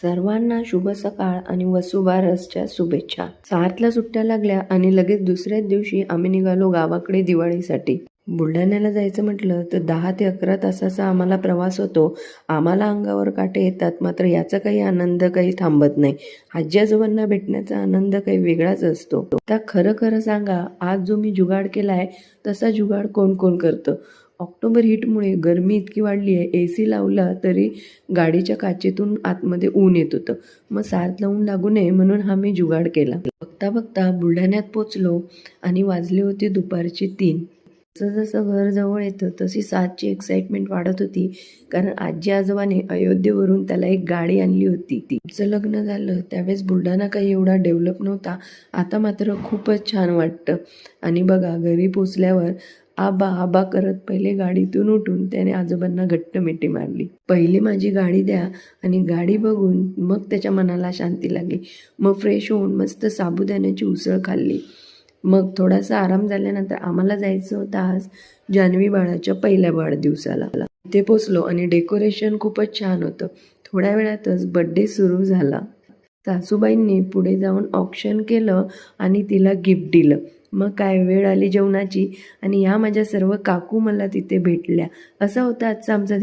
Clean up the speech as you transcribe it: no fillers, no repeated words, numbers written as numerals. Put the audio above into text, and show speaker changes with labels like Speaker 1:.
Speaker 1: सर्वांना शुभ सकाळ आणि वसुबारसच्या शुभेच्छा. 7ला सुट्ट्या लागल्या आणि लगेच दुसऱ्याच दिवशी आम्ही निघालो गावाकडे दिवाळीसाठी. बुलढाण्याला जायचं म्हटलं तर 10 ते 11 तासाचा आम्हाला प्रवास होतो. आम्हाला अंगावर काटे येतात, मात्र याचा काही आनंद काही थांबत नाही. आजी आजोबांना भेटण्याचा आनंद काही वेगळाच असतो. आता खरं खरं सांगा, आज जो मी जुगाड केलाय तसा जुगाड कोण कोण करतं? ऑक्टोबर हीटमुळे गरमी इतकी वाढली आहे, AC लावला तरी गाडीच्या काचेतून आतमध्ये ऊन येत होतं. मग सार्थला ऊन लागू नये म्हणून हा मी जुगाड केला. बघता बघता बुलढाण्यात पोचलो आणि वाजले होते दुपारचे 3. जसं जसं घर जवळ येतं तशी 7ची एक्साइटमेंट वाढत होती, कारण आजी आजोबाने अयोध्येवरून त्याला एक गाडी आणली होती. तिचं लग्न झालं त्यावेळेस बुलढाणा काही एवढा डेव्हलप नव्हता, आता मात्र खूपच छान वाटतं. आणि बघा, घरी पोचल्यावर आबा आबा करत पहिले गाडीतून उठून त्याने आजोबांना घट्ट मिठी मारली. पहिली माझी गाडी द्या आणि गाडी बघून मग त्याच्या मनाला शांती लागली. मग फ्रेश होऊन मस्त साबुदाण्याची उसळ खाल्ली. मग थोडासा आराम झाल्यानंतर आम्हाला जायचं होतं आज जान्हवी बाळाच्या पहिल्या वाढदिवसाला. इथे पोचलो आणि डेकोरेशन खूपच छान होतं. थोड्या वेळातच बड्डे सुरू झाला. सासूबाईंनी पुढे जाऊन ऑक्शन केलं आणि तिला गिफ्ट दिलं. मग काय वेळ आली जेवणाची आणि या माझ्या सर्व काकू मला तिथे भेटल्या. असा होता आजचा आमचा